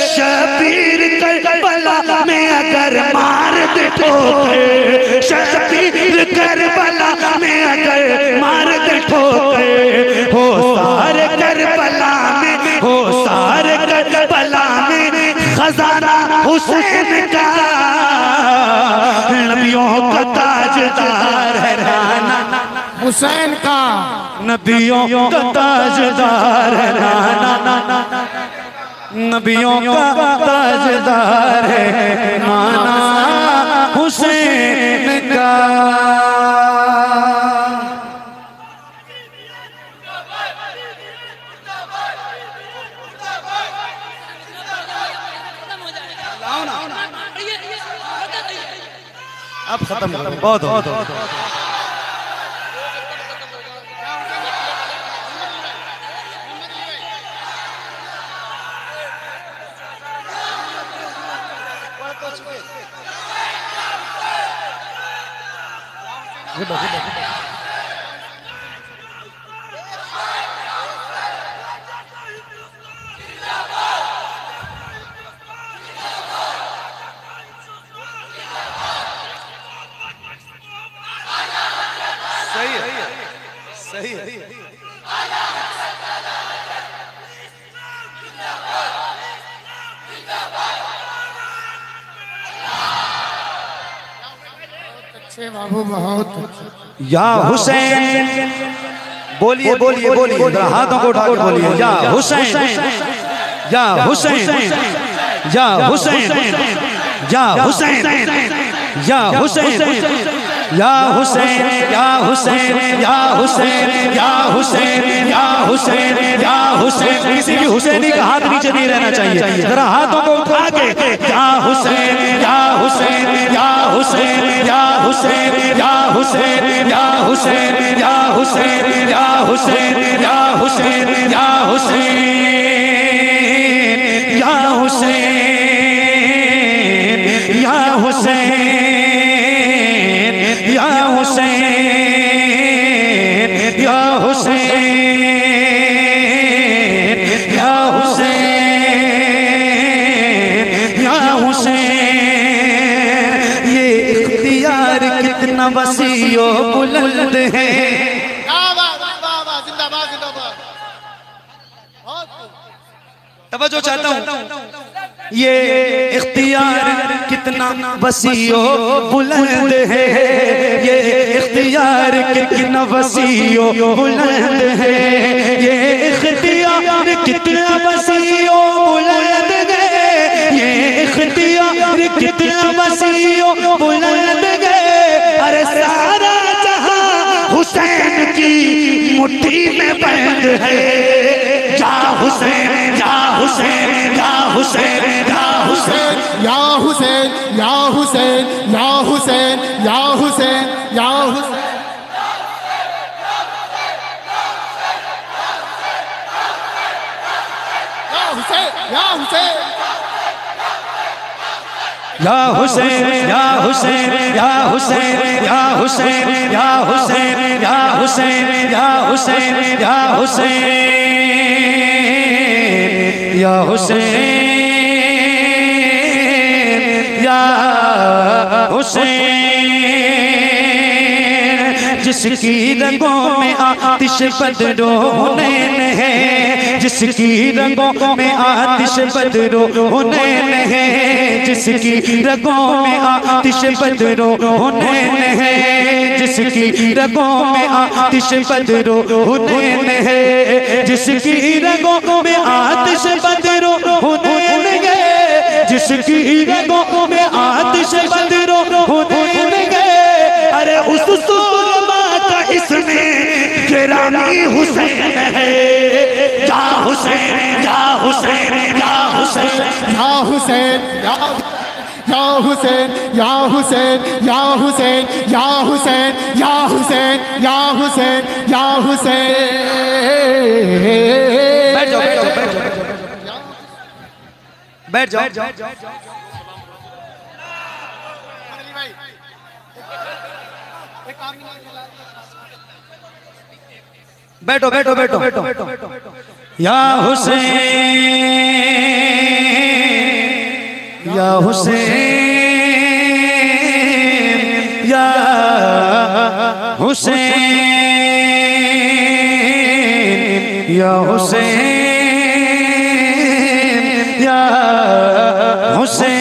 शबीर करबला में अगर मार दे ठोकर, शबीर करबला में अगर मार दे ठोकर, हो सारे करबला में, हो सारे करबला में खजाना हुसैन का, नबियों का ताजदार है राना हुसैन का, नबियों का ताजदार है राना, नबियों का ताजदार है नाना हुसैन का। अब खत्म करो, बहुत हो। सही है। अच्छे बाबू, बहुत या हुसैन, बोलिए बोलिए बोलिए, हाथों को उठा के बोलिए, या हुसैन, या हुसैन, या हुसैन, या हुसैन, या हुसैन, या हुसैन, या हुसैन, या हुसैन, या हुसैन, या हुसैन, या हुसैन। किसी भी हुसैनी का हाथ नीचे नहीं रहना चाहिए, जरा हाथों को उठा के, या हुसैन, या हुसैन, या हुसैन, या हुसैन, या हुसैन, या हुसैन, या हुसैन, या हुसैन, या हुसैन, या हुसैन, या हुसैन, या हुसैन, या हुसैन, या हुसैन, कितना वसीओ बुलंद है। जिंदाबाद जिंदाबाद। तवज्जो चाहता हूँ, ये इख्तियार कितना वसीओ बुलंद है, ये इख्तियार कितना वसीओ बुलंद है, ये इख्तियार कितना वसीओ बुलंद है, ये इख्तियार कितना वसीओ बुलंद है। अरे सारा जहां हुसैन की मुट्ठी में बंद है। जा हुसैन जा हुसैन या हुसैन या हुसैन या हुसैन या हुसैन या हुसैन या हुसैन या हुसैन या हुसैन या हुसैन या हुसैन या हुसैन या हुसैन या हुसैन या हुसैन या हुसैन या हुसैन या हुसैन या हुसैन। जिसकी रंगों में आतिश बदरो हुनैन है, जिसकी रंगों में आतिश बदरो हुनैन है, जिसकी रंगों में आतिश बदरो हुनैन है, जिसकी रंगों में आतिश बदरो हुनैन है, जिसकी रंगों में आतिश बदरो हुनैन है, जिसकी रंगों में आतिश बदरो हुनैन है। अरे उस सुरमा का इसमें गिरानी हुसैन है। या हुसैन या हुसैन या हुसैन या हुसैन या हुसैन या हुसैन या हुसैन या हुसैन या हुसैन या हुसैन या हुसैन। बैठ जाओ बैठ जाओ। बैठो बैठो बैठो बैठो। या हुसैन या हुसैन या हुसैन या हुसैन या हुसैन।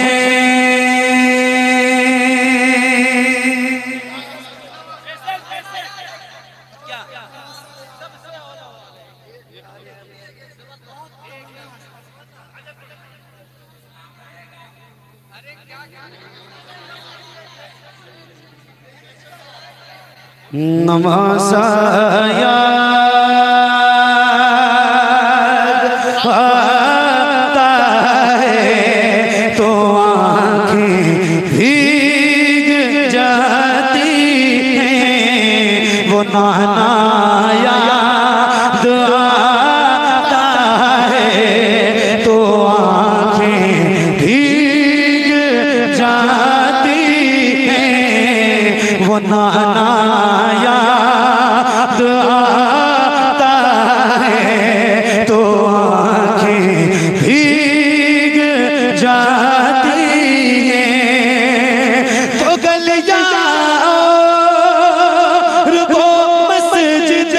नमाज़ आया आता है तो आँखें भीग जाती हैं, वो नाना याद आता है तो आँखें भीग जाती हैं, वो नाना याद आता है तो आँखें भीग जाती हैं। तो गलियाँ रुको मस्जिद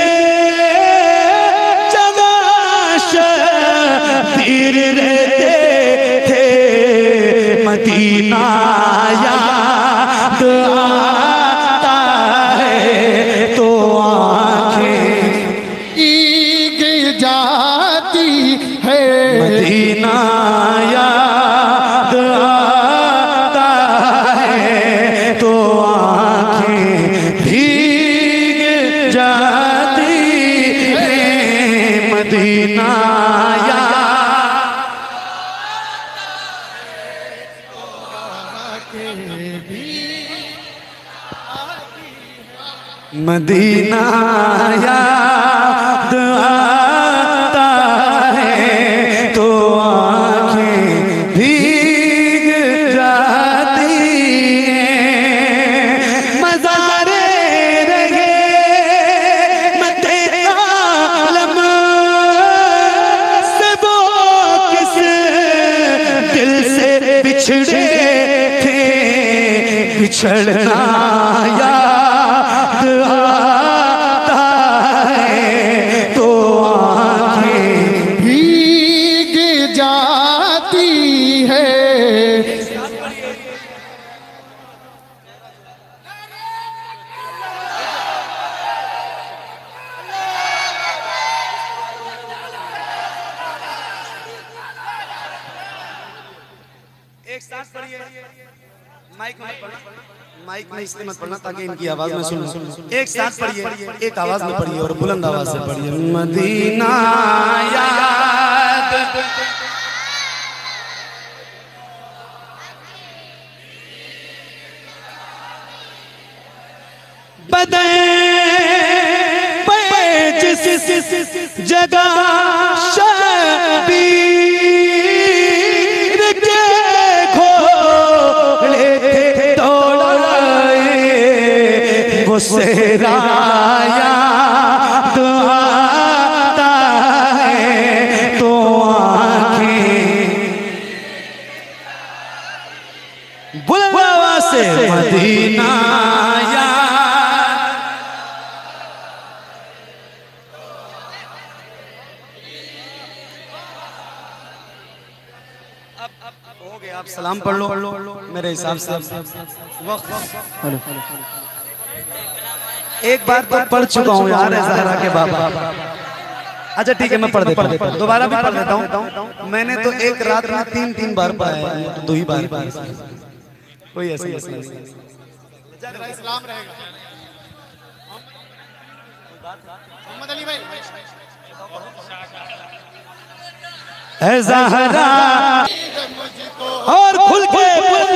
जगह शबीर रहते थे, मदीना याद आता है तो आँखें भीग जाती है। मदीना याद आता है तो आँखें भीग जाती है, मदीना मदीना याद आता है तो आँखें भीग जाती हैं। मज़ारे रहे मते आलम से वो किस दिल से बिछड़े थे, बिछड़ना याद माइक में इसलिए मत पढ़ना ताकि इनकी आवाज में सुन। एक साथ पढ़िए, एक आवाज में पढ़िए और बुलंद आवाज से पढ़िए। मदीना याद बदे जिस जगह शबीर के घोड़े दौड़ाए वो सेराया आता है तो आँखें बुलंद आवाज से मदीना हो गया। आप सलाम पढ़ लो मेरे हिसाब से। एक बार तो पढ़ चुका हूँ यार ज़हरा के बाबा। अच्छा ठीक है मैं पढ़ देता हूँ, दोबारा भी पढ़ देता हूँ। मैंने तो एक रात में 3 बार पढ़ा है, तो 2 ही बार कोई ऐसा मसला नहीं। इस्लाम रहेगा। मोहम्मद अली भाई ज़हरा और खुल के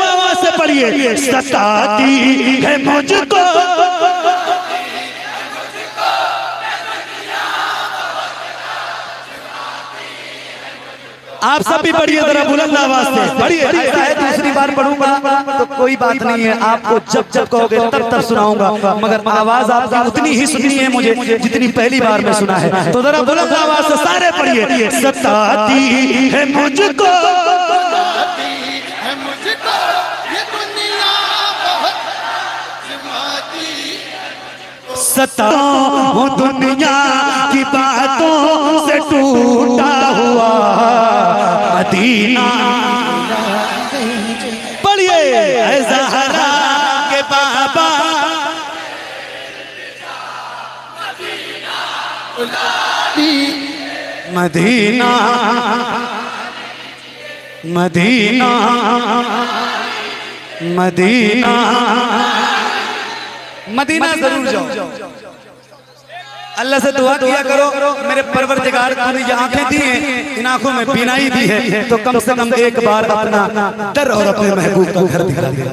आवाज से पढ़िए। सताती है मुझको आप सब भी पढ़िए जरा बुलंद आवाज से पढ़िए। ऐसा है दूसरी बार पढ़ूंगा तो कोई बात नहीं है, आपको जब जब कहोगे तब सुनाऊंगा, मगर आवाज आपकी उतनी ही सुननी है मुझे जितनी पहली बार में सुना है। तो जरा बुलंद आवाज से सारे पढ़िए। सताती है मुझको सताऊं दुनिया की बातों से टूटा हुआ मदीना। पढ़िए ज़हरा के बाबा मदीना मदीना मदीना मदीना जरूर जाओ। अल्लाह से दुआ किया करो मेरे परवरदिगार तूने ये आंखें दी हैं, इन आंखों में बीनाई दी है, तो कम से कम एक बार अपना दर और अपने महबूब का घर दिखा दे।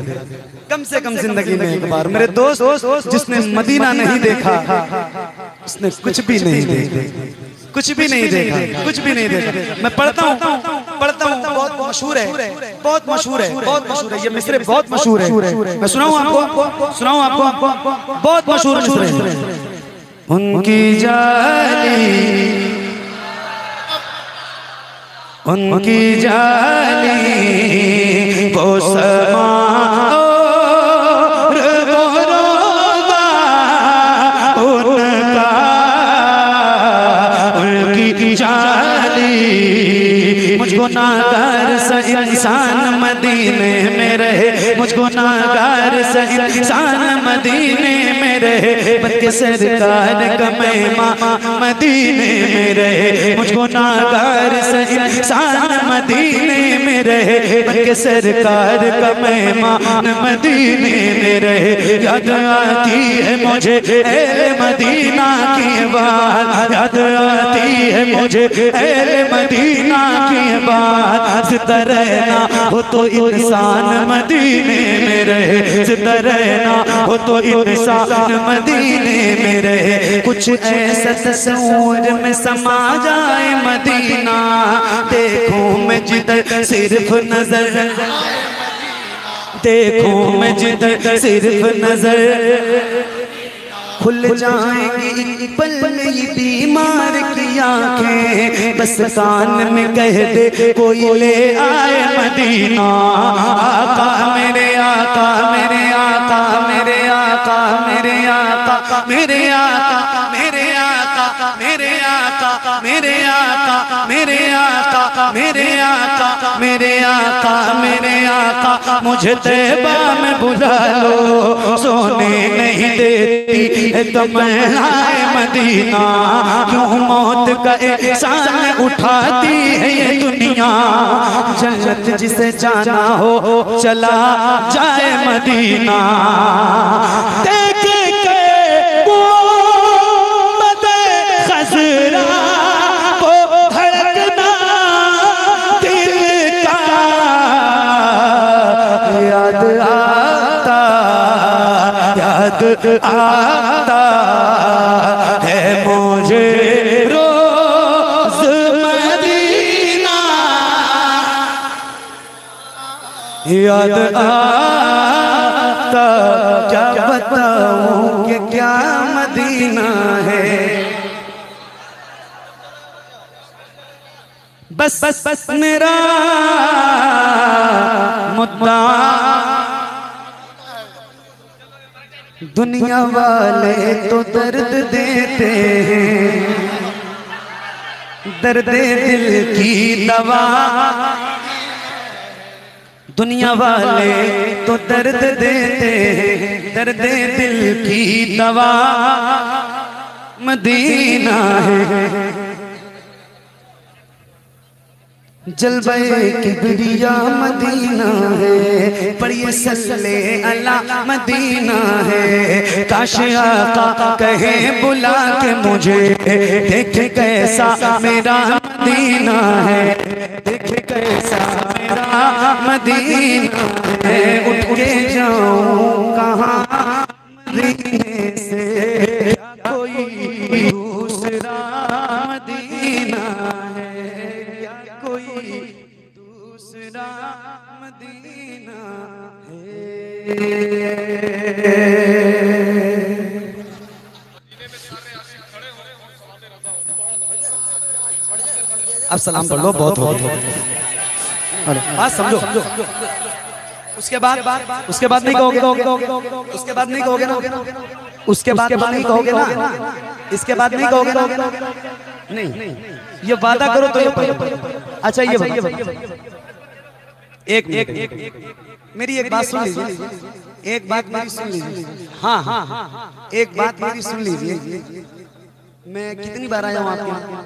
कम से कम जिंदगी में एक बार। मेरे दोस्त जिसने मदीना नहीं देखा उसने कुछ भी नहीं देखा, कुछ भी नहीं देखा, कुछ भी नहीं देखा। मैं पढ़ता हूँ बहुत मशहूर है, बहुत मशहूर है, बहुत मशहूर है। ये मिसरे बहुत मशहूर है। मैं सुनाऊँ आपको बहुत मशहूर मिसरे। उनकी जाली वो समा मुझको नागार से इंसान मदीने में रहे, मुझको नागार से इंसान मदीने में रहे, बल्कि सरकार का मेहमान मदीने में रहे। मुझको नागार से इंसान मदीने में रहे, बल्कि सरकार का मेहमान मदीने में रहे। याद आती है मुझे ऐ मदीना की बात, याद आती है मुझे ऐ मदीना की बात। जिंदा रहना हो तो इंसान मदीने में रहे, जिंदा रहना हो तो इंसान मदीने में रहे। कुछ ऐसा तस्वीर में समा जाए मदीना, देखूं मैं जिधर सिर्फ नजर, देखूं मैं जिधर सिर्फ नजर, खुल जाएंगी पल में ये बीमार की आंखें, बस कान में कह दे कोई ले आए मदीना। आका मेरे आका मेरे आका मेरे आका मेरे आका मेरे आका मेरे आका मेरे आका मेरे आका मेरे आका मेरे आका मेरे आका मेरे आका मुझे तैबा में बुला लो, सोने नहीं देती तो मैं आए मदीना, क्यों मौत का एहसान उठाती है ये दुनिया। जन्नत जिसे जाना हो चला जाए मदीना। देखे के गुंबद खज़रा को धड़कना दिल का याद आता है मुझे रोज मदीना। याद आता क्या बताऊं कि क्या मदीना है। बस बस बस मेरा मुद्दा दुनिया वाले तो दर्द देते हैं, दर्द दिल की दवा। दुनिया वाले तो दर्द देते हैं, दर्द दिल की दवा मदीना है। जलवे किबरिया मदीना है, पढ़िए सल्ले अला मदीना है। काश आका कहे बुला के मुझे, देखे कैसा मेरा मदीना है, देखे कैसा मेरा मदीना है। उठ के जाऊं कहाँ मदीने से, कोई दूसरा मदीना है, कोई दूसरा मदीना है। अब सलाम पढ़ लो, बहुत हो बात समझो। उसके बाद नहीं कहोगे, उसके बाद नहीं कहोगे ना, उसके बाद नहीं कहोगे ना, इसके बाद नहीं कहोगे ना। नहीं, ये वादा करो तो ये। अच्छा ये एक मेरी एक बात सुन लीजिए, एक बात मेरी सुन लीजिए। हाँ, एक बात मेरी सुन लीजिए। मैं कितनी बार आया हूँ आपके यहाँ?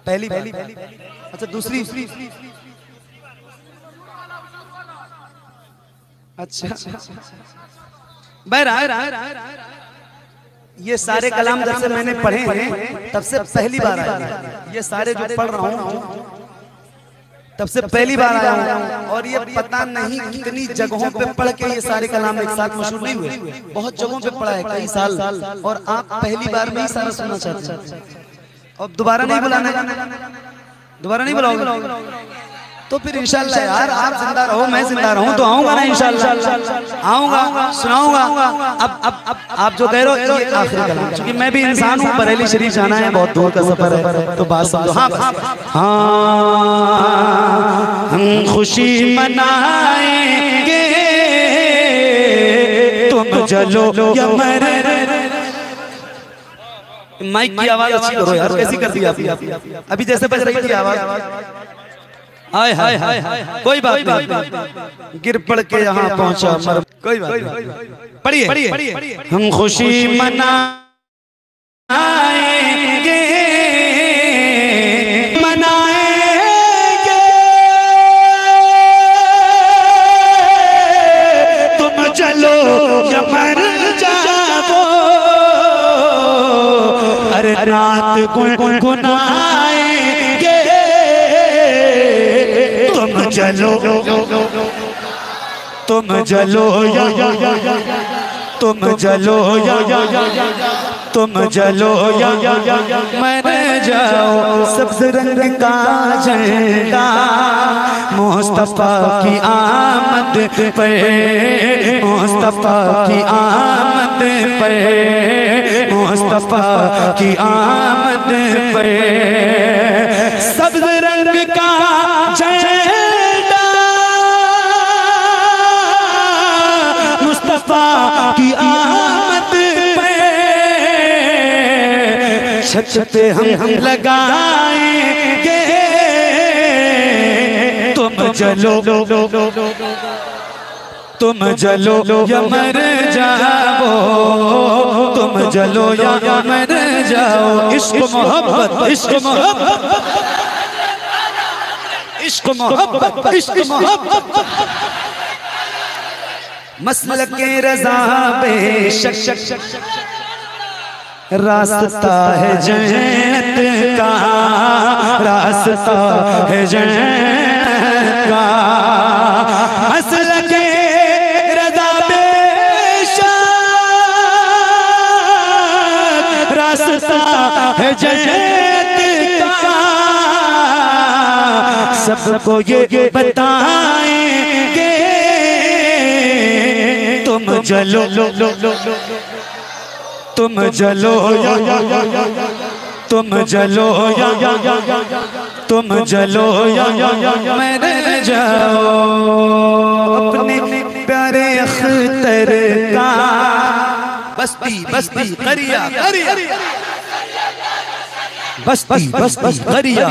पहली। अच्छा दूसरी। अच्छा ये सारे कलाम जब से मैंने पढ़े हैं तब से पहली बार आया। ये सारे जो पढ़ रहा हूँ तब से पहली बार आया हूँ। और ये पता नहीं कितनी जगहों पे पढ़ के ये सारे कलाम एक साथ मशहूर नहीं हुए, बहुत जगहों पे पढ़ा है कई साल। और आप पहली बार में ही सारा सुनना चाहते हैं। अब दोबारा नहीं बुलाना, दोबारा नहीं बुलाओगे तो फिर इंशाल्लाह यार आप जिंदा रहो, मैं जिंदा रहूं तो आऊंगा ना, इंशाल्लाह आऊंगा, सुनाऊंगा। अब आप जो कह रहे हो ये आखिरी कलाम, क्योंकि मैं भी इंसान हूं, बरेली शरीफ जाना है, बहुत दूर का सफर है, तो बात समझो। हाँ हम खुशी मनाएंगे, तुम जलो या मर। माइक की आवाज अच्छी करो यार, कैसी कर दी आपने? अभी जैसे बज रही थी आवाज, हाय हाय हाय, कोई बात नहीं, गिर पड़ के यहाँ पहुंचा मर, कोई बात नहीं। पढ़िए, हम खुशी मनाएंगे, तुम चलो या मर जाओ। अरे रात गुनगुनाएंगे, तुम जलो तुम जलो तुम जलो तुम जलो मर जाओ। सब्ज रंग का झंडा मुस्तफा की आमद पर, मुस्तफा की आमद पर, मुस्तफा की आमद पर। सब्ज रंग का झंडा मुस्तफा की आमद पे, छत पे हम लगाएंगे, तुम जलो तुम जलो या मर जाओ, तुम जलो या मर जाओ। इश्क मोहब्बत इश्क मोहब्बत इश्क मोहब्बत इश्क मोहब्बत। मसलके रज़ा बेशक रास्ता है जन्नत का, रास्ता है जन्नत का। मसलके रज़ा बेशक रास्ता है जन्नत का। सबको ये बताएंगे तुम जलो तुम जलो तुम जलो तुम जलो मर जाओ। अपने प्यारे अख्तर का बस्ती बस्ती करिया बस्ती बस्ती करिया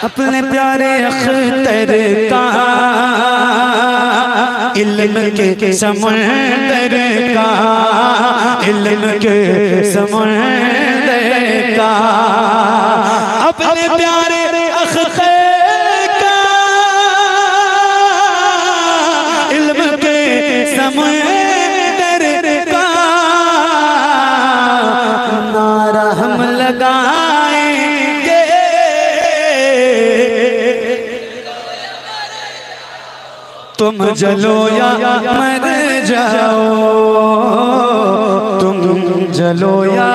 अपने प्यारे अख्तर का इल्म के समंदर का, इल्म के समंदर का। अपने प्यारे अख्तर का इल्म के समंदर का। नारा हम लगाएंगे तुम जलो या मर जाओ, तुम जलो या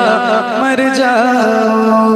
मर जाओ।